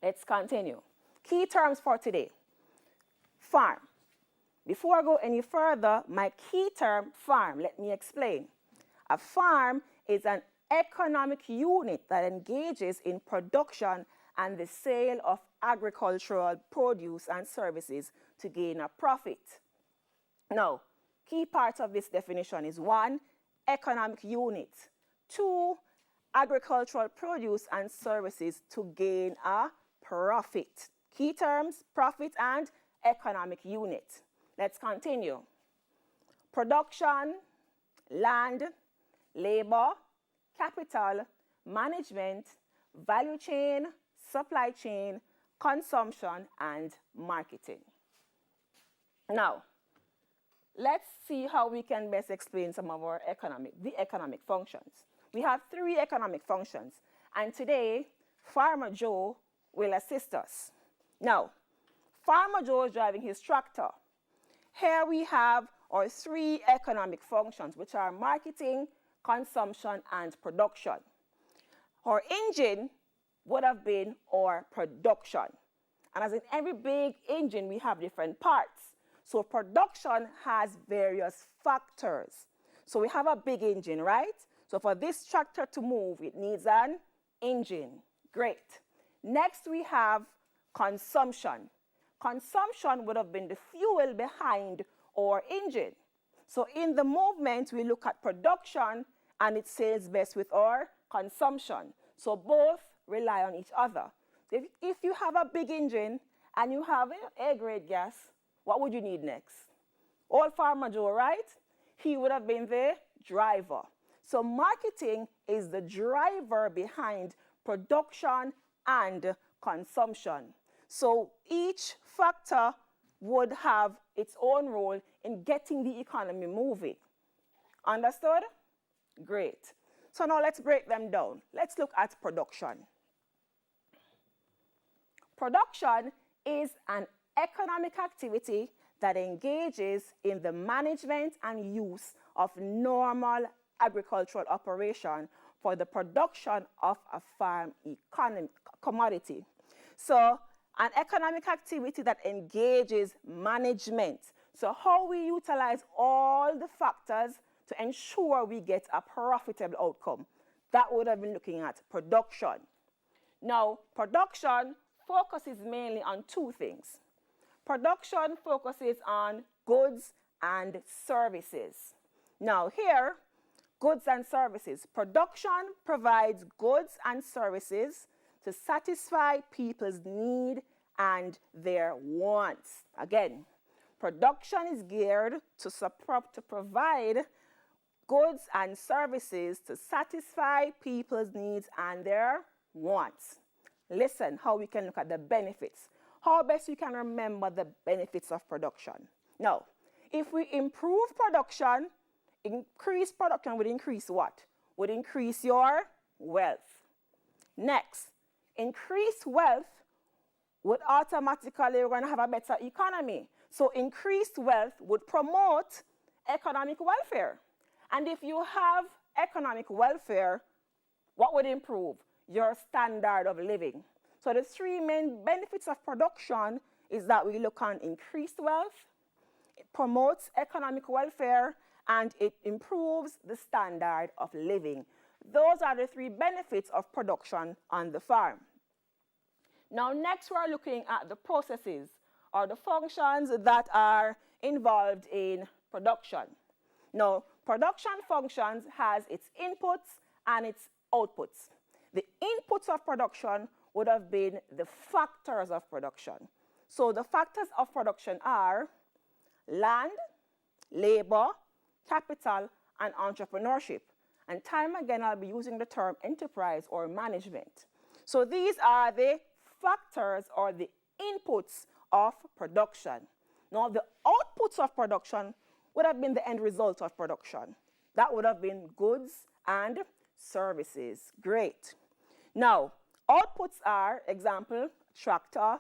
let's continue. Key terms for today. Farm. Before I go any further, my key term, farm, let me explain. A farm is an economic unit that engages in production and the sale of agricultural produce and services to gain a profit. Now, key parts of this definition is 1, economic unit. 2, agricultural produce and services to gain a profit. Key terms, profit and economic unit. Let's continue. Production, land, labor, capital, management, value chain, supply chain, consumption, and marketing. Now, let's see how we can best explain some of our economic functions. We have 3 economic functions, and today, Farmer Joe will assist us. Now, Farmer Joe is driving his tractor. Here we have our 3 economic functions, which are marketing, consumption, and production. Our engine would have been our production. And as in every big engine, we have different parts. So production has various factors. So we have a big engine, right? So for this tractor to move, it needs an engine. Great. Next, we have consumption. Consumption would have been the fuel behind our engine. So in the movement, we look at production and it sails best with our consumption. So both rely on each other. If you have a big engine and you have A-grade gas, what would you need next? Old Farmer Joe, right? He would have been the driver. So marketing is the driver behind production and consumption. So each factor would have its own role in getting the economy moving. Understood? Great. So now let's break them down. Let's look at production. Production is an economic activity that engages in the management and use of normal agricultural operation for the production of a farm commodity. So an economic activity that engages management. So how we utilize all the factors to ensure we get a profitable outcome. That would have been looking at production. Now, production focuses mainly on 2 things. Production focuses on goods and services. Now here, goods and services. Production provides goods and services to satisfy people's need and their wants. Again, production is geared to provide goods and services to satisfy people's needs and their wants. Listen how we can look at the benefits. How best we can remember the benefits of production. Now, if we improve production, increase production would increase what? Would increase your wealth. Next, increased wealth would automatically, we're going to have a better economy. So increased wealth would promote economic welfare. And if you have economic welfare, what would improve? Your standard of living. So the 3 main benefits of production is that we look on increased wealth, it promotes economic welfare, and it improves the standard of living. Those are the 3 benefits of production on the farm. Now next we are looking at the processes or the functions that are involved in production. Now, production functions has its inputs and its outputs. The inputs of production would have been the factors of production. So the factors of production are land, labor, capital, and entrepreneurship. And time again, I'll be using the term enterprise or management. So these are the factors or the inputs of production. Now the outputs of production would have been the end result of production. That would have been goods and services. Great. Now, outputs are, example, tractor,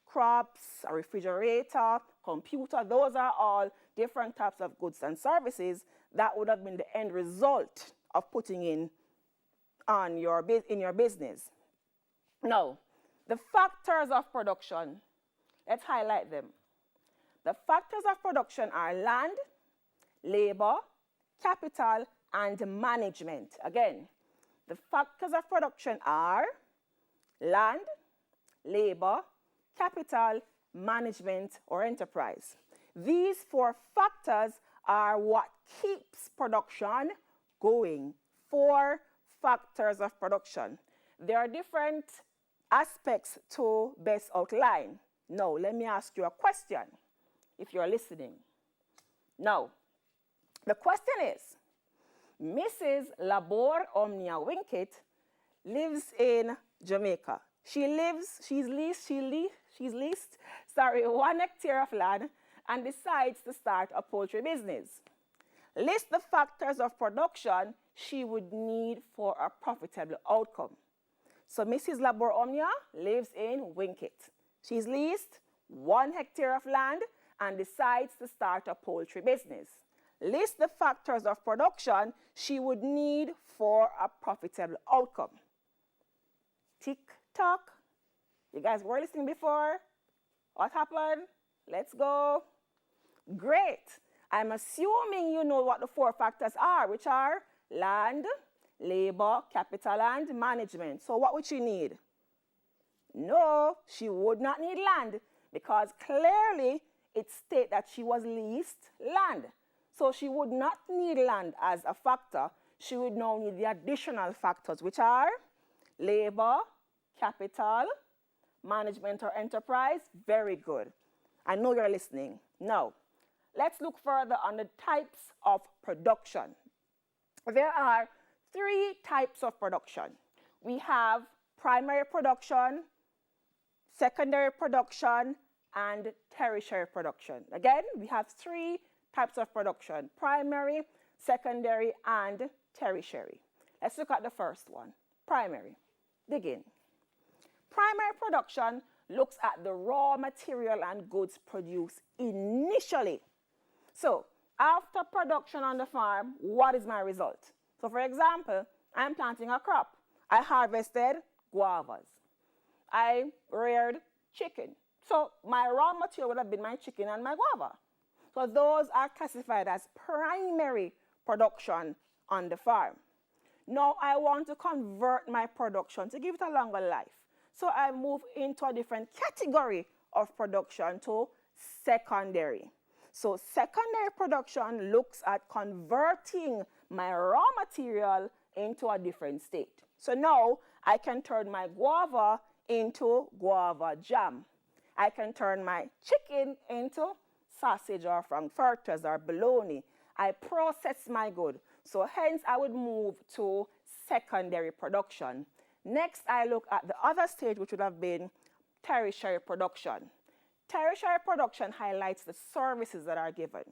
crops, a refrigerator, computer. Those are all different types of goods and services that would have been the end result of putting in your business. Now, The factors of production, let's highlight them. The factors of production are land, labor, capital, and management. Again, the factors of production are land, labor, capital, management, or enterprise. These 4 factors are what keeps production going. 4 factors of production. There are different aspects to best outline. Now, let me ask you a question, if you're listening. Now, the question is, Mrs. Labor Omnia Winkett lives in Jamaica. She's leased 1 hectare of land and decides to start a poultry business. List the factors of production she would need for a profitable outcome. So Mrs. Labor Omnia lives in Winkett. She's leased 1 hectare of land and decides to start a poultry business. List the factors of production she would need for a profitable outcome. Tick tock. You guys were listening before? What happened? Let's go. Great. I'm assuming you know what the 4 factors are, which are land, labor, capital, and management. So what would she need? No, she would not need land because clearly it states that she was leased land. So she would not need land as a factor. She would now need the additional factors, which are labor, capital, management, or enterprise. Very good. I know you're listening. Now, let's look further on the types of production. There are 3 types of production. We have primary production, secondary production, and tertiary production. Again, we have 3 types of production: primary, secondary, and tertiary. Let's look at the first one, primary. Dig in. Primary production looks at the raw material and goods produced initially. So, after production on the farm, what is my result? So, for example, I'm planting a crop. I harvested guavas. I reared chicken. So, my raw material would have been my chicken and my guava. So, those are classified as primary production on the farm. Now, I want to convert my production to give it a longer life. So, I move into a different category of production to secondary. So, secondary production looks at converting my raw material into a different state. So, now I can turn my guava into guava jam. I can turn my chicken into sausage or frankfurters or bologna. I process my good. So hence I would move to secondary production. Next, I look at the other stage, which would have been tertiary production. Tertiary production highlights the services that are given.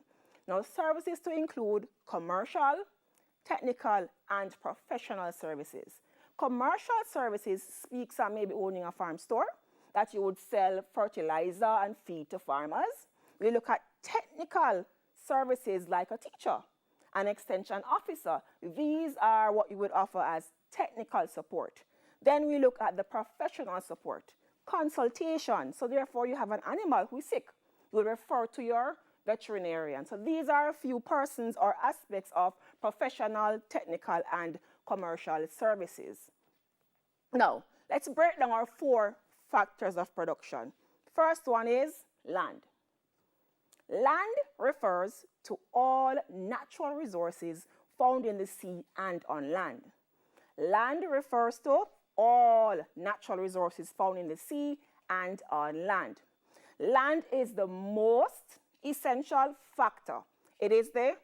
Now, services to include commercial, technical, and professional services. Commercial services speaks on maybe owning a farm store, that you would sell fertilizer and feed to farmers. We look at technical services like a teacher, an extension officer. These are what you would offer as technical support. Then we look at the professional support, consultation. So therefore you have an animal who is sick. You will refer to your veterinarian. So these are a few persons or aspects of professional, technical, and commercial services. Now, let's break down our 4 factors of production. First one is land. Land refers to all natural resources found in the sea and on land. Land refers to all natural resources found in the sea and on land. Land is the most essential factor. It is the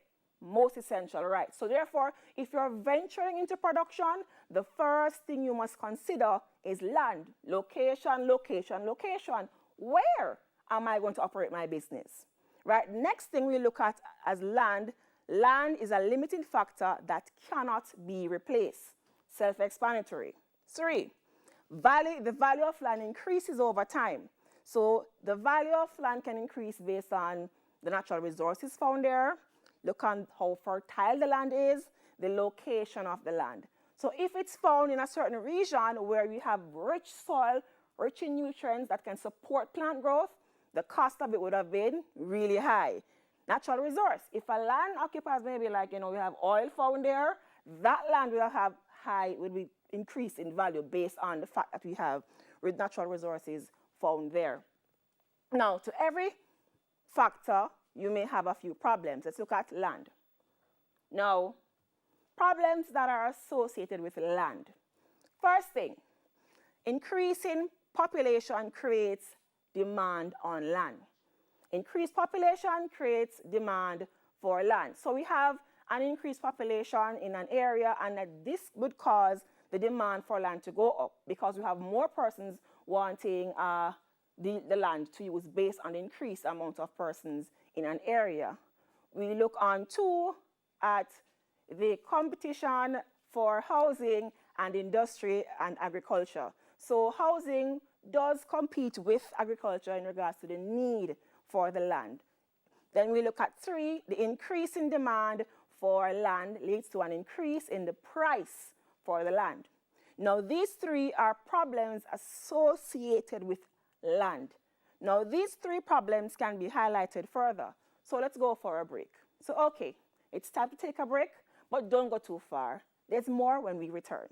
most essential, right? So therefore, if you're venturing into production, the first thing you must consider is land. Location, location, location. Where am I going to operate my business? Right? Next thing we look at as land. Land is a limiting factor that cannot be replaced. Self-explanatory. 3, the value of land increases over time. So the value of land can increase based on the natural resources found there. Look on how fertile the land is, the location of the land. So if it's found in a certain region where we have rich soil, rich in nutrients that can support plant growth, the cost of it would have been really high. Natural resource. If a land occupies maybe like, we have oil found there, that land will have would be increased in value based on the fact that we have natural resources found there. Now, to every factor, you may have a few problems. Let's look at land. Now, problems that are associated with land. First thing, increasing population creates demand on land. Increased population creates demand for land. So we have an increased population in an area, and that this would cause the demand for land to go up because we have more persons wanting the land to use based on the increased amount of persons in an area. We look on too at the competition for housing and industry and agriculture. So housing does compete with agriculture in regards to the need for the land. Then we look at 3, the increase in demand for land leads to an increase in the price for the land. Now, these 3 are problems associated with land. Now, these 3 problems can be highlighted further. So let's go for a break. So, okay, it's time to take a break, but don't go too far. There's more when we return.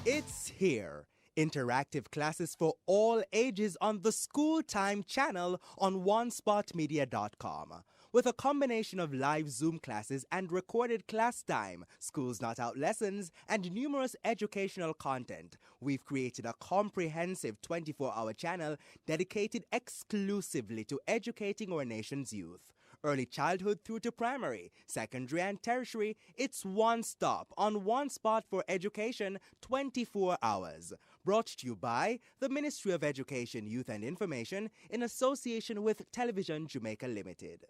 It's here. Interactive classes for all ages on the School Time channel on onespotmedia.com. With a combination of live Zoom classes and recorded class time, Schools Not Out lessons, and numerous educational content, we've created a comprehensive 24-hour channel dedicated exclusively to educating our nation's youth. Early childhood through to primary, secondary and tertiary, it's one stop on one spot for education 24 hours. Brought to you by the Ministry of Education, Youth and Information in association with Television Jamaica Limited.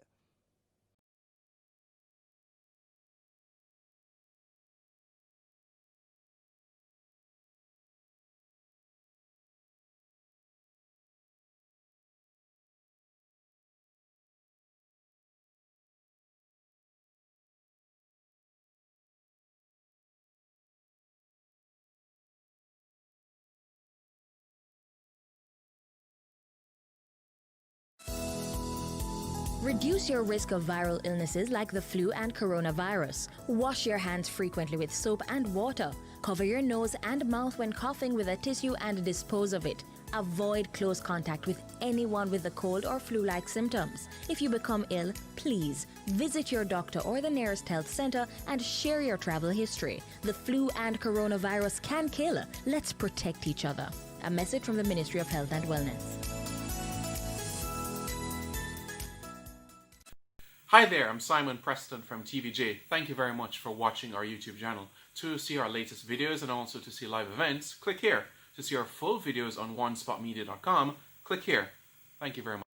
Reduce your risk of viral illnesses like the flu and coronavirus. Wash your hands frequently with soap and water. Cover your nose and mouth when coughing with a tissue and dispose of it. Avoid close contact with anyone with a cold or flu-like symptoms. If you become ill, please visit your doctor or the nearest health center and share your travel history. The flu and coronavirus can kill. Let's protect each other. A message from the Ministry of Health and Wellness. Hi there, I'm Simon Preston from TVJ. Thank you very much for watching our YouTube channel. To see our latest videos and also to see live events, click here. To see our full videos on onespotmedia.com, click here. Thank you very much.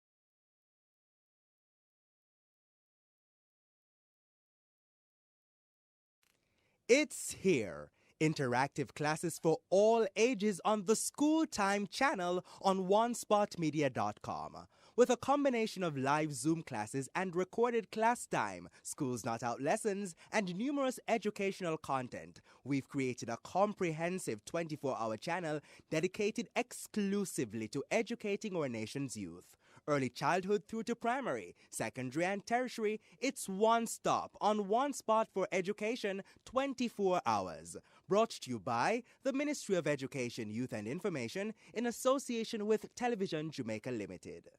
It's here. Interactive classes for all ages on the School Time channel on onespotmedia.com. With a combination of live Zoom classes and recorded class time, Schools Not Out lessons, and numerous educational content, we've created a comprehensive 24-hour channel dedicated exclusively to educating our nation's youth. Early childhood through to primary, secondary and tertiary, it's one stop on one spot for education 24 hours. Brought to you by the Ministry of Education, Youth and Information in association with Television Jamaica Limited.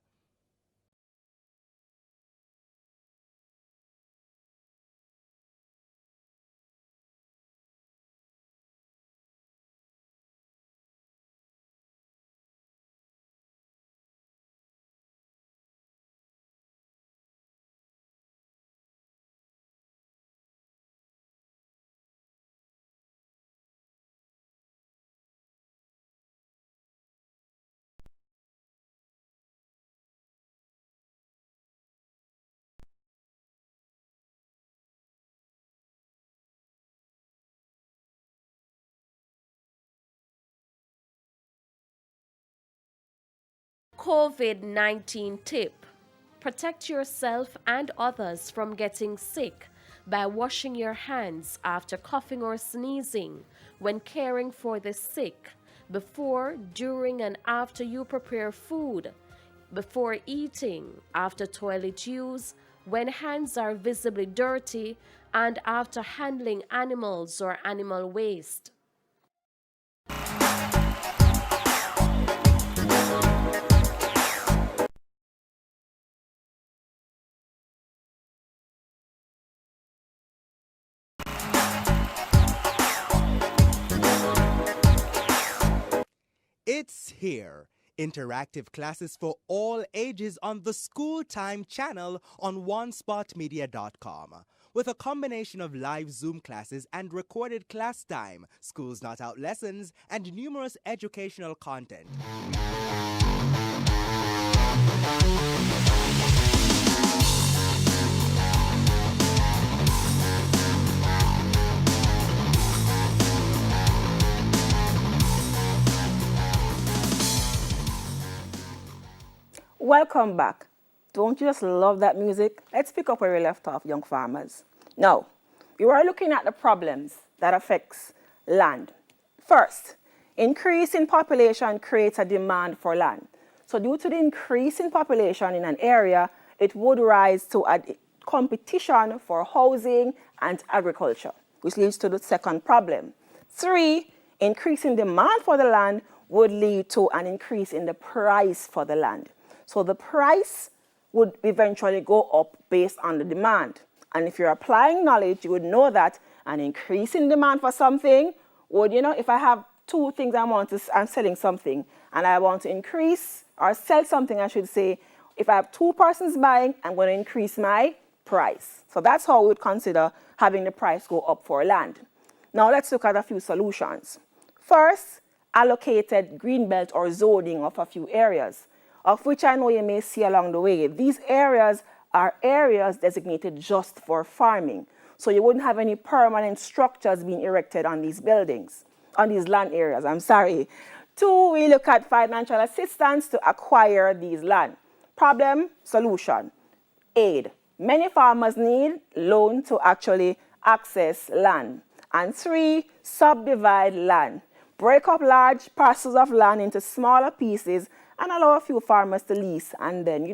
COVID-19 tip. Protect yourself and others from getting sick by washing your hands after coughing or sneezing, when caring for the sick, before, during, and after you prepare food, before eating, after toilet use, when hands are visibly dirty, and after handling animals or animal waste. It's here. Interactive classes for all ages on the School Time channel on onespotmedia.com. With a combination of live Zoom classes and recorded class time, Schools Not Out lessons, and numerous educational content. Welcome back. Don't you just love that music? Let's pick up where we left off, young farmers. Now, we were looking at the problems that affects land. First, increase in population creates a demand for land. So due to the increase in population in an area, it would rise to a competition for housing and agriculture, which leads to the second problem. 3, increase in demand for the land would lead to an increase in the price for the land. So the price would eventually go up based on the demand. And if you're applying knowledge, you would know that an increase in demand for something would, if I have 2 things I'm selling something, and I want to increase or sell something, I should say, if I have 2 persons buying, I'm going to increase my price. So that's how we would consider having the price go up for land. Now let's look at a few solutions. First, allocated greenbelt or zoning of a few areas, of which I know you may see along the way. These areas are areas designated just for farming. So you wouldn't have any permanent structures being erected on these buildings, on these land areas, 2, we look at financial assistance to acquire these land. Problem, solution, aid. Many farmers need loan to actually access land. And 3, subdivide land. Break up large parcels of land into smaller pieces and allow a few farmers to lease and then,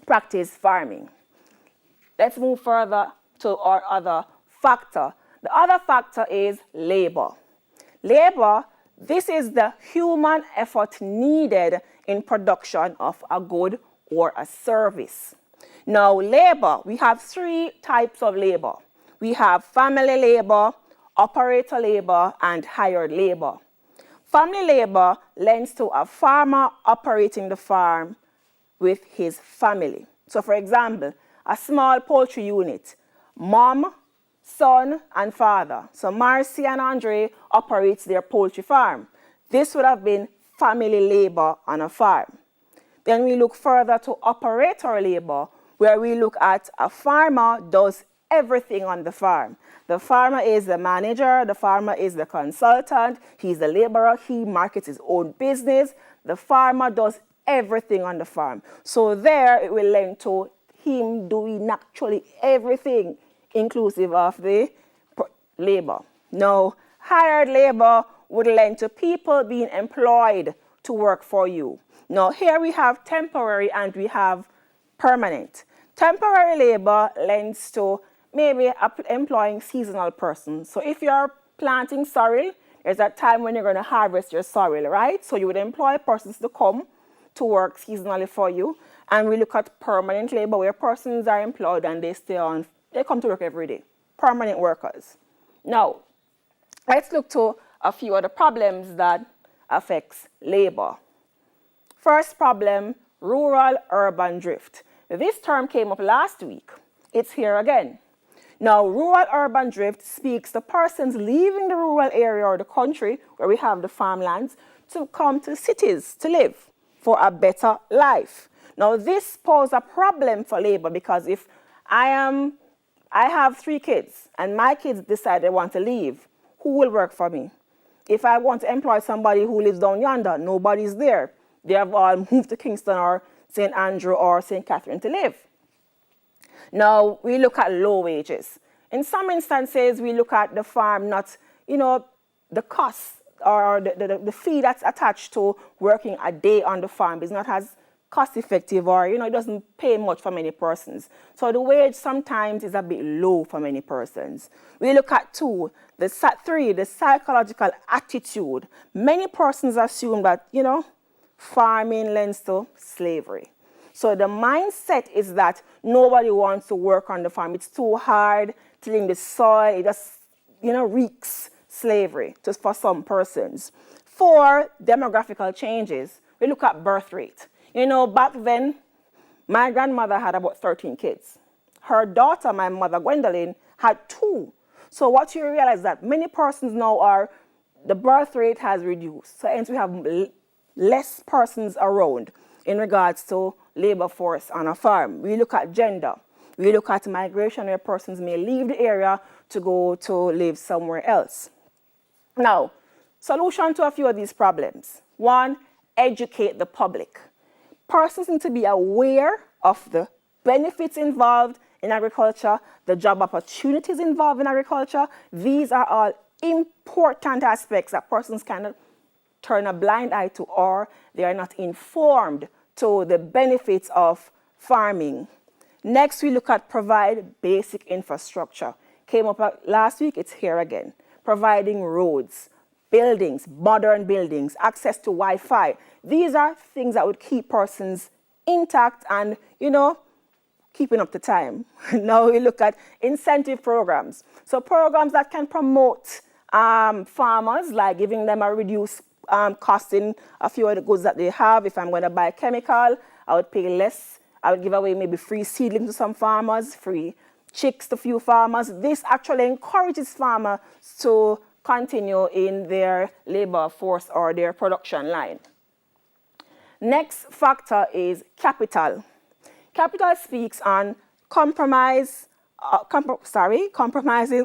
practice farming. Let's move further to our other factor. The other factor is labor. Labor, this is the human effort needed in production of a good or a service. Now, labor, we have 3 types of labor. We have family labor, operator labor, and hired labor. Family labor lends to a farmer operating the farm with his family. So for example, a small poultry unit, mom, son, and father. So Marcy and Andre operates their poultry farm. This would have been family labor on a farm. Then we look further to operator labor, where we look at a farmer does everything on the farm. The farmer is the manager, the farmer is the consultant, he's the laborer, he markets his own business. The farmer does everything on the farm. So there it will lend to him doing actually everything, inclusive of the labor. Now, hired labor would lend to people being employed to work for you. Now, here we have temporary and we have permanent. Temporary labor lends to maybe employing seasonal persons. So if you're planting sorrel, there's that time when you're going to harvest your sorrel, right? So you would employ persons to come to work seasonally for you. And we look at permanent labor, where persons are employed and they come to work every day. Permanent workers. Now, let's look to a few other problems that affects labor. First problem, rural-urban drift. This term came up last week. It's here again. Now, rural-urban drift speaks to persons leaving the rural area or the country where we have the farmlands to come to cities to live for a better life. Now, this poses a problem for labor because if I have 3 kids and my kids decide they want to leave, who will work for me? If I want to employ somebody who lives down yonder, nobody's there. They have all moved to Kingston or St. Andrew or St. Catherine to live. Now, we look at low wages. In some instances, we look at the farm not, the cost or the fee that's attached to working a day on the farm is not as cost effective, or, it doesn't pay much for many persons. So the wage sometimes is a bit low for many persons. We look at 3, the psychological attitude. Many persons assume that, farming lends to slavery. So the mindset is that nobody wants to work on the farm. It's too hard, tilling the soil. It just, reeks slavery just for some persons. 4, demographical changes. We look at birth rate. Back then, my grandmother had about 13 kids. Her daughter, my mother, Gwendolyn, had 2. So what you realize is that many persons now the birth rate has reduced. So hence we have less persons around in regards to labor force on a farm. We look at gender. We look at migration, where persons may leave the area to go to live somewhere else. Now, solution to a few of these problems. 1, educate the public. Persons need to be aware of the benefits involved in agriculture, the job opportunities involved in agriculture. These are all important aspects that persons cannot turn a blind eye to, or they are not informed to the benefits of farming. Next, we look at provide basic infrastructure. Came up last week, it's here again. Providing roads, buildings, modern buildings, access to Wi-Fi. These are things that would keep persons intact and, keeping up to time. Now we look at incentive programs. So programs that can promote farmers, like giving them a reduced cost in a few of the goods that they have. If I'm going to buy chemical, I would pay less. I would give away maybe free seedlings to some farmers, free chicks to few farmers. This actually encourages farmers to continue in their labor force or their production line. Next factor is capital. Capital speaks on compromising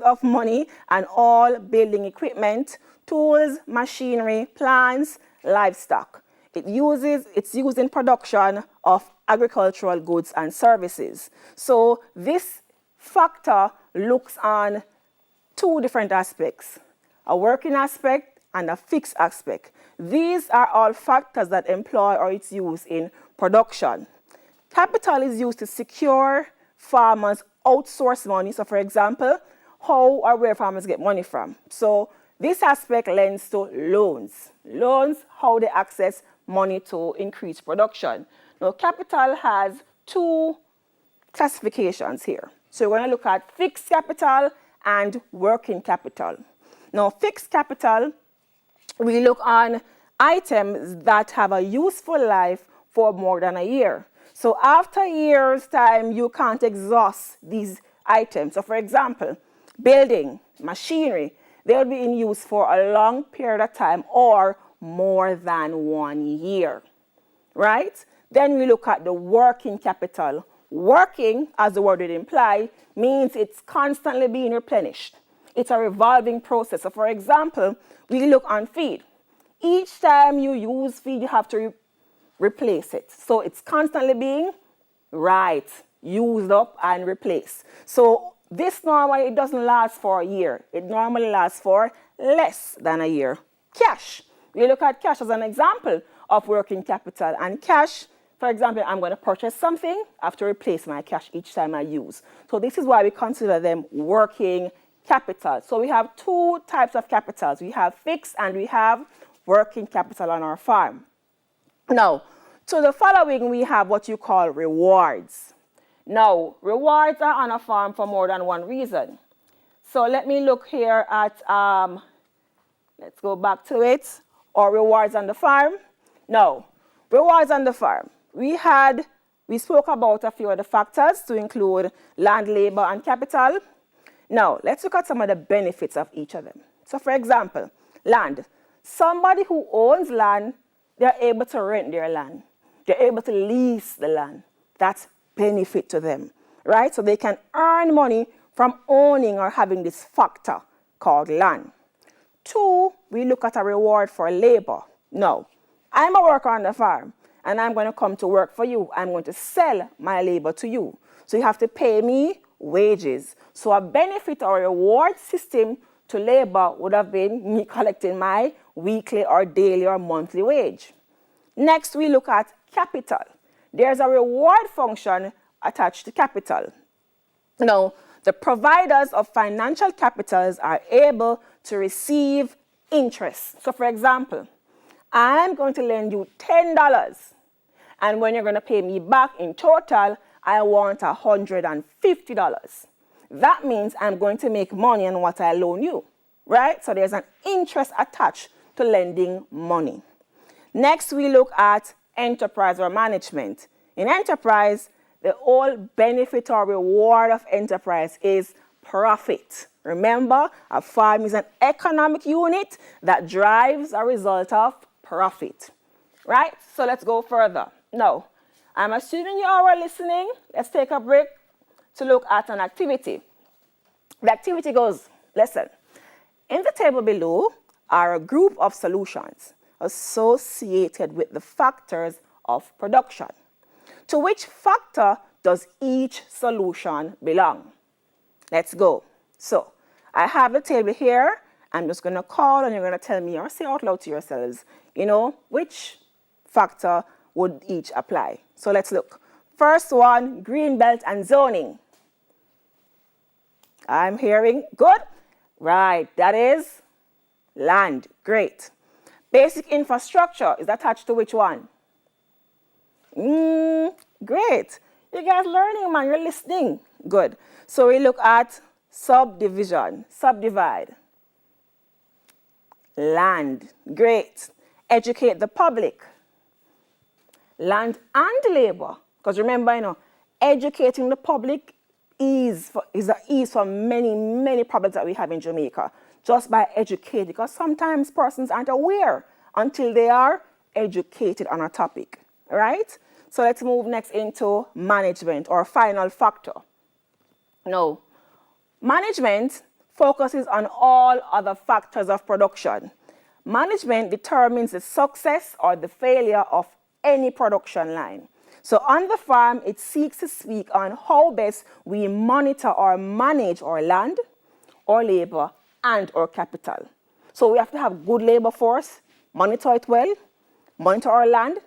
of money and all building equipment, tools, machinery, plants, livestock. It's used in production of agricultural goods and services. So this factor looks on 2 different aspects, a working aspect and a fixed aspect. These are all factors that employ or it's used in production. Capital is used to secure farmers' outsource money. So for example, how or where farmers get money from. So this aspect lends to loans. Loans, how they access money to increase production. Now capital has 2 classifications here. So we're going to look at fixed capital and working capital. Now fixed capital, we look on items that have a useful life for more than a year. So after a year's time, you can't exhaust these items. So for example, building, machinery, they'll be in use for a long period of time or more than 1 year, right? Then we look at the working capital. Working, as the word would imply, means it's constantly being replenished. It's a revolving process. So for example, we look on feed. Each time you use feed, you have to replace it. So it's constantly being used up and replaced. So this normally, it doesn't last for a year. It normally lasts for less than a year. Cash. We look at cash as an example of working capital. And cash, for example, I'm going to purchase something, I have to replace my cash each time I use. So this is why we consider them working capital. So we have 2 types of capitals. We have fixed and we have working capital on our farm. Now, to the following, we have what you call rewards. Now, rewards are on a farm for more than one reason. So let me look here at, let's go back to it, or rewards on the farm. Now, rewards on the farm. We spoke about a few of the factors to include land, labor, and capital. Now, let's look at some of the benefits of each of them. So for example, land. Somebody who owns land, they're able to rent their land. They're able to lease the land. That's benefit to them, right? So they can earn money from owning or having this factor called land. 2, we look at a reward for labor. Now, I'm a worker on the farm, and I'm going to come to work for you. I'm going to sell my labor to you. So you have to pay me wages. So a benefit or reward system to labor would have been me collecting my weekly or daily or monthly wage. Next, we look at capital. There's a reward function attached to capital. Now, the providers of financial capitals are able to receive interest. So, for example, I'm going to lend you $10, and when you're going to pay me back in total, I want $150. That means I'm going to make money on what I loan you, right? So there's an interest attached to lending money. Next, we look at enterprise or management. In enterprise, the whole benefit or reward of enterprise is profit. Remember, a farm is an economic unit that drives a result of profit, right? So let's go further. Now, I'm assuming you all are listening. Let's take a break to look at an activity. The activity goes, listen, in the table below are a group of solutions associated with the factors of production. To which factor does each solution belong? Let's go. So I have the table here. I'm just going to call and you're going to tell me or say out loud to yourselves, which factor would each apply. So let's look. First one, green belt and zoning. I'm hearing good. Right, that is land. Great. Basic infrastructure is attached to which one? Great. You guys learning, man. You're listening. Good. So we look at subdivision. Subdivide. Land. Great. Educate the public. Land and labor. Because remember, educating the public is an ease for many, many problems that we have in Jamaica. Just by educating. Because sometimes persons aren't aware until they are educated on a topic. Right? So let's move next into management or final factor. Now, management focuses on all other factors of production. Management determines the success or the failure of any production line. So on the farm, it seeks to speak on how best we monitor or manage our land, our labor, and our capital. So we have to have good labor force, monitor it well, monitor our land,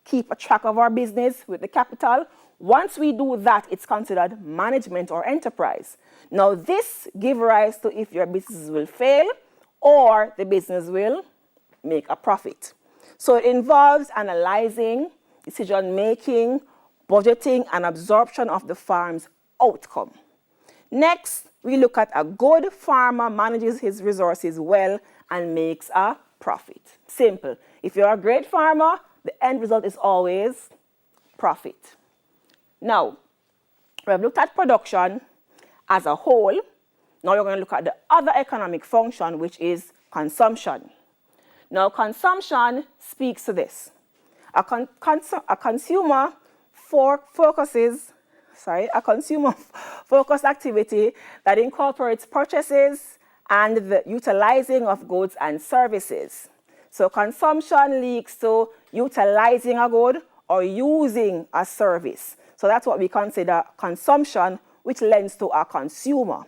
keep a track of our business with the capital. Once we do that, it's considered management or enterprise. Now this gives rise to if your business will fail or the business will make a profit. So it involves analyzing, decision-making, budgeting, and absorption of the farm's outcome. Next, we look at a good farmer manages his resources well and makes a profit. Simple. If you're a great farmer, the end result is always profit. Now, we have looked at production as a whole. Now you're going to look at the other economic function, which is consumption. Now, consumption speaks to this. A consumer focused activity that incorporates purchases and the utilizing of goods and services. So consumption leads to utilizing a good or using a service. So that's what we consider consumption, which lends to a consumer.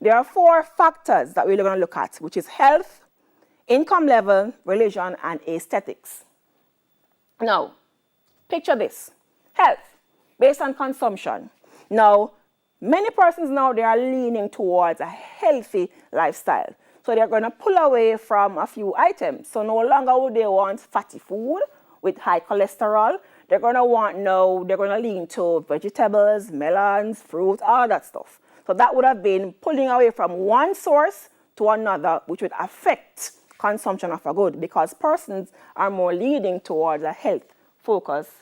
There are 4 factors that we're going to look at, which is health, income level, religion, and aesthetics. Now, picture this. Health, based on consumption. Now, many persons now, they are leaning towards a healthy lifestyle. So they're going to pull away from a few items. So no longer would they want fatty food with high cholesterol. They're going to lean to vegetables, melons, fruit, all that stuff. So that would have been pulling away from one source to another, which would affect consumption of a good because persons are more leaning towards a health-focused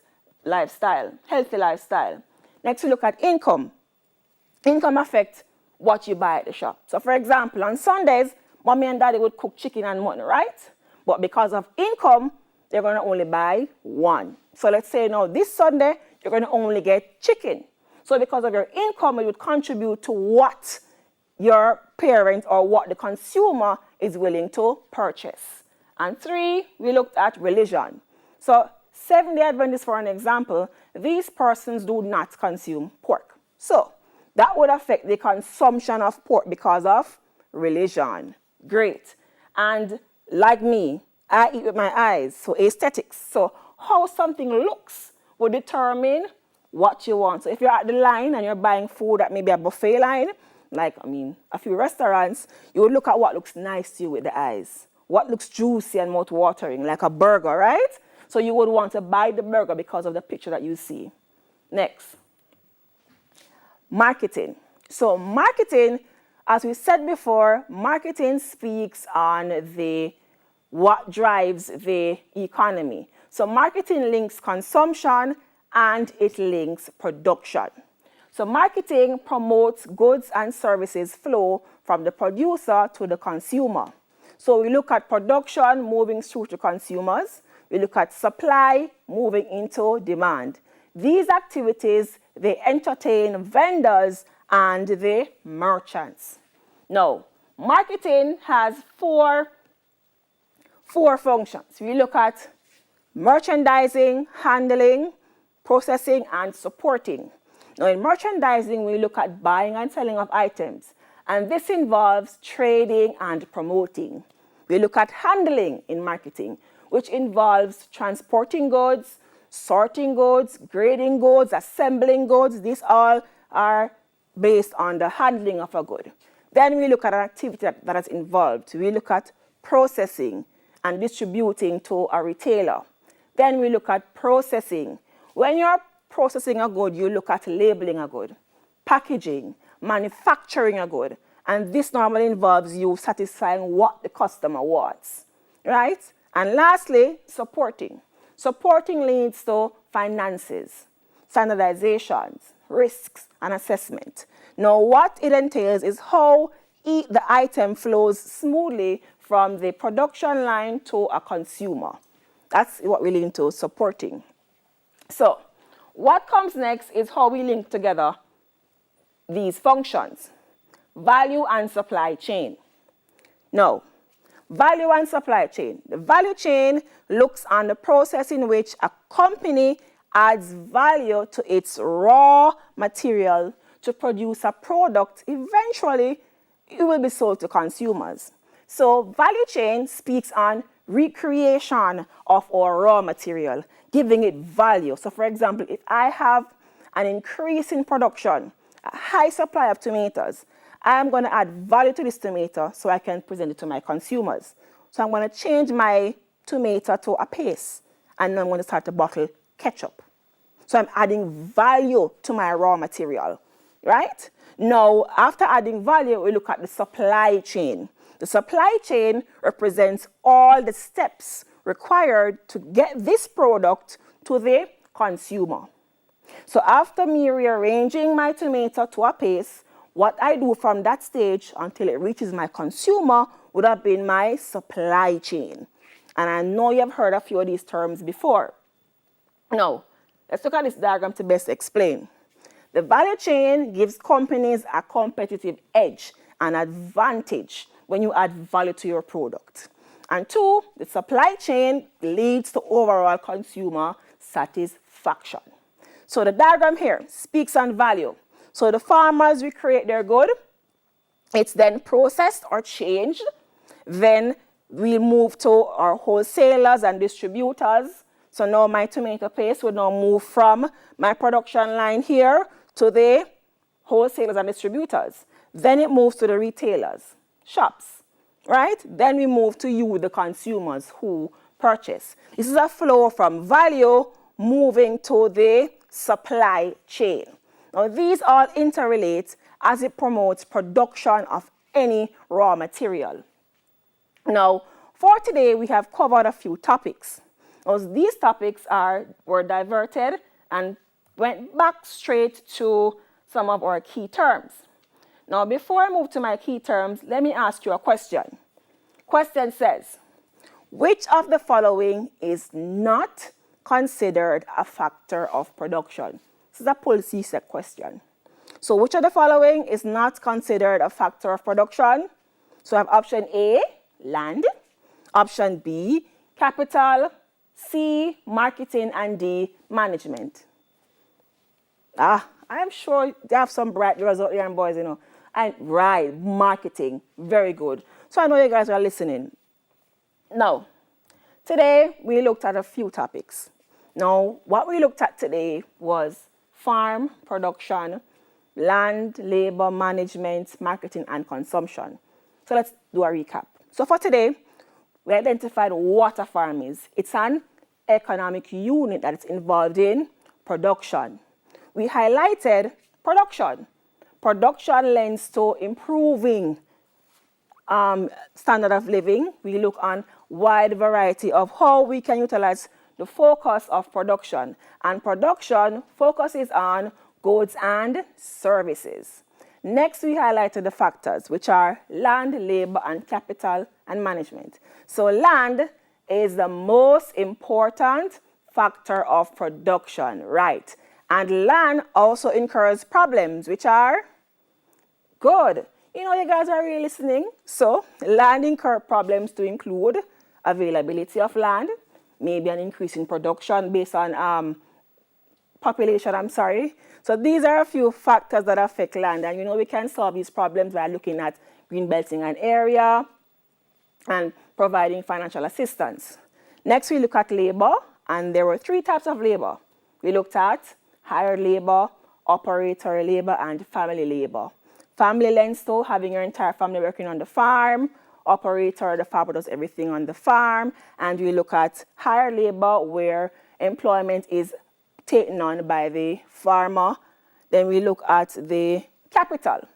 lifestyle, healthy lifestyle. Next, we look at income. Income affects what you buy at the shop. So, for example, on Sundays, mommy and daddy would cook chicken and mutton, right? But because of income, they're going to only buy one. So let's say now this Sunday, you're going to only get chicken. So because of your income, it would contribute to what your parent or what the consumer is willing to purchase. And 3, we looked at religion. So Seventh-day Adventists, for an example, these persons do not consume pork. So that would affect the consumption of pork because of religion. Great. And like me, I eat with my eyes, so aesthetics. So how something looks will determine what you want. So if you're at the line and you're buying food at maybe a buffet line, like, a few restaurants, you would look at what looks nice to you with the eyes. What looks juicy and mouth-watering, like a burger, right? So you would want to buy the burger because of the picture that you see. Next. Marketing. So marketing, as we said before, marketing speaks on what drives the economy. So marketing links consumption and it links production. So marketing promotes goods and services flow from the producer to the consumer. So we look at production moving through to consumers. We look at supply moving into demand. These activities, they entertain vendors and the merchants. Now, marketing has four functions. We look at merchandising, handling, processing, and supporting. Now, in merchandising, we look at buying and selling of items, and this involves trading and promoting. We look at handling in marketing, which involves transporting goods, sorting goods, grading goods, assembling goods. These all are based on the handling of a good. Then we look at an activity that is involved. We look at processing and distributing to a retailer. Then we look at processing. When you're processing a good, you look at labeling a good, packaging, manufacturing a good, and this normally involves you satisfying what the customer wants, right? And lastly, supporting. Supporting leads to finances, standardizations, risks, and assessment. Now, what it entails is how the item flows smoothly from the production line to a consumer. That's what we link to supporting. So, what comes next is how we link together these functions, value and supply chain. Now, value and supply chain. The value chain looks on the process in which a company adds value to its raw material to produce a product. Eventually, it will be sold to consumers. So, value chain speaks on recreation of our raw material, giving it value. So, for example, if I have an increase in production, a high supply of tomatoes, I'm going to add value to this tomato so I can present it to my consumers. So I'm going to change my tomato to a paste, and then I'm going to start to bottle ketchup. So I'm adding value to my raw material, right? Now, after adding value, we look at the supply chain. The supply chain represents all the steps required to get this product to the consumer. So after me rearranging my tomato to a paste, what I do from that stage until it reaches my consumer would have been my supply chain. And I know you've heard a few of these terms before. Now, let's look at this diagram to best explain. The value chain gives companies a competitive edge, an advantage when you add value to your product. And two, the supply chain leads to overall consumer satisfaction. So the diagram here speaks on value. So the farmers recreate their good. It's then processed or changed. Then we move to our wholesalers and distributors. So now my tomato paste will now move from my production line here to the wholesalers and distributors. Then it moves to the retailers, shops, right? Then we move to you, the consumers who purchase. This is a flow from value moving to the supply chain. Now, these all interrelate as it promotes production of any raw material. Now, for today, we have covered a few topics. Now, these topics were diverted and went back straight to some of our key terms. Now, before I move to my key terms, let me ask you a question. Question says, which of the following is not considered a factor of production? This is a CSEC question. So which of the following is not considered a factor of production? So I have option A, land, option B, capital, C, marketing, and D, management. I am sure they have some bright girls out there and boys, you know. And right, marketing, very good. So I know you guys are listening. Now, today we looked at a few topics. Now, what we looked at today was farm, production, land, labor, management, marketing, and consumption. So let's do a recap. So for today, we identified what a farm is. It's an economic unit that is involved in production. We highlighted production. Production lends to improving standard of living. We look on wide variety of how we can utilize the focus of production. And production focuses on goods and services. Next, we highlighted the factors, which are land, labor, and capital and management. So land is the most important factor of production, right? And land also incurs problems, which are good. You know, you guys are really listening. So land incur problems to include availability of land, maybe an increase in production based on population, So these are a few factors that affect land. And you know, we can solve these problems by looking at green belting an area and providing financial assistance. Next, we look at labor, and there were 3 types of labor. We looked at hired labor, operator labor, and family labor. Family lends to having your entire family working on the farm. Operator, the farmer does everything on the farm. And we look at hired labor, where employment is taken on by the farmer. Then we look at the capital.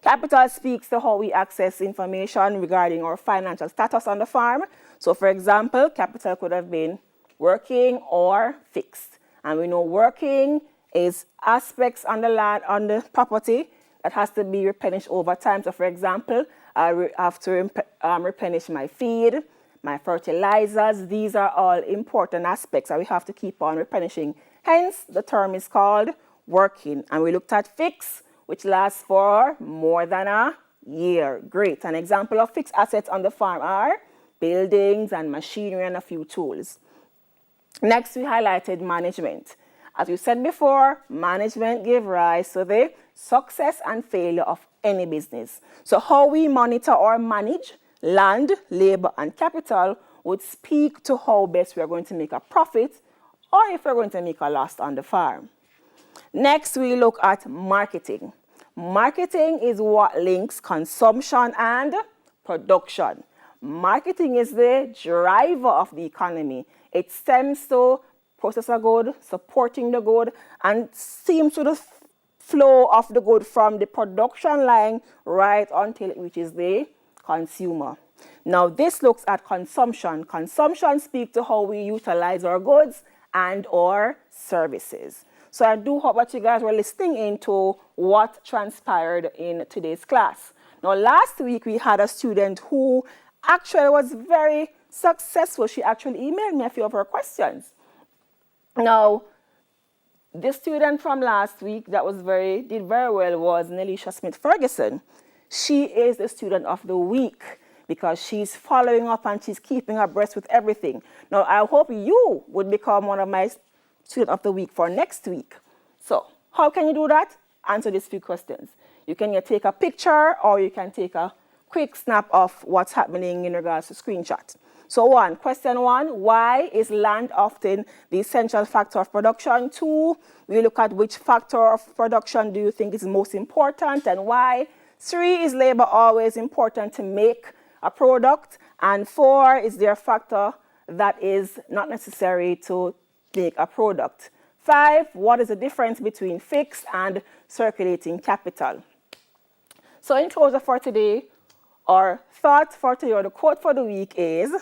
Capital speaks to how we access information regarding our financial status on the farm. So for example, capital could have been working or fixed. And we know working is aspects on the land, on the property that has to be replenished over time. So for example, I have to replenish my feed, my fertilizers. These are all important aspects that we have to keep on replenishing. Hence, the term is called working. And we looked at fixed, which lasts for more than a year. Great. An example of fixed assets on the farm are buildings and machinery and a few tools. Next, we highlighted management. As we said before, management gives rise to the success and failure of any business. So how we monitor or manage land, labor, and capital would speak to how best we are going to make a profit or if we're going to make a loss on the farm. Next, we look at marketing. Marketing is what links consumption and production. Marketing is the driver of the economy. It stems to process a good, supporting the good, and seems to the flow of the good from the production line right until it reaches the consumer. Now, this looks at consumption. Consumption speaks to how we utilize our goods and our services. So I do hope that you guys were listening into what transpired in today's class. Now, last week we had a student who actually was very successful. She actually emailed me a few of her questions. Now, this student from last week that did very well was Nelisha Smith-Ferguson. She is the student of the week because she's following up and she's keeping abreast with everything. Now, I hope you would become one of my student of the week for next week. So, how can you do that? Answer these few questions. You can either take a picture or you can take a quick snap of what's happening in regards to screenshot. So question one, why is land often the essential factor of production? 2, we look at which factor of production do you think is most important and why? 3, is labor always important to make a product? And 4, is there a factor that is not necessary to make a product? 5, what is the difference between fixed and circulating capital? So in closure for today, our thought for today or the quote for the week is,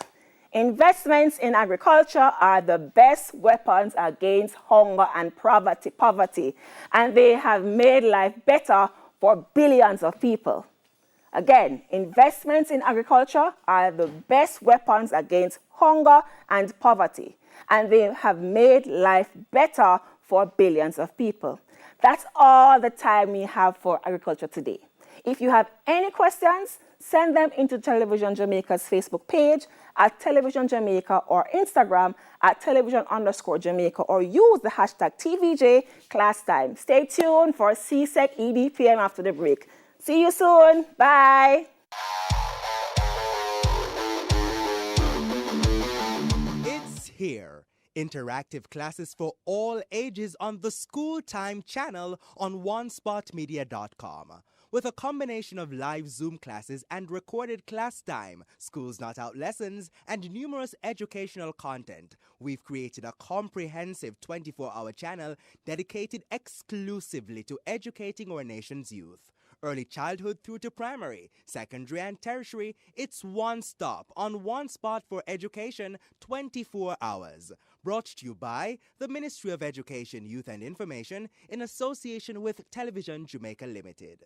investments in agriculture are the best weapons against hunger and poverty, and they have made life better for billions of people. Again, investments in agriculture are the best weapons against hunger and poverty, and they have made life better for billions of people. That's all the time we have for agriculture today. If you have any questions, send them into Television Jamaica's Facebook page at Television Jamaica or Instagram at television_Jamaica, or use the hashtag TVJ class time. Stay tuned for CSEC EDPM after the break. See you soon. Bye. It's here. Interactive classes for all ages on the School Time channel on onespotmedia.com. With a combination of live Zoom classes and recorded class time, Schools Not Out lessons, and numerous educational content, we've created a comprehensive 24-hour channel dedicated exclusively to educating our nation's youth. Early childhood through to primary, secondary and tertiary, it's one stop on one spot for education 24 hours. Brought to you by the Ministry of Education, Youth and Information in association with Television Jamaica Limited.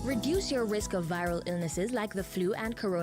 Reduce your risk of viral illnesses like the flu and coronavirus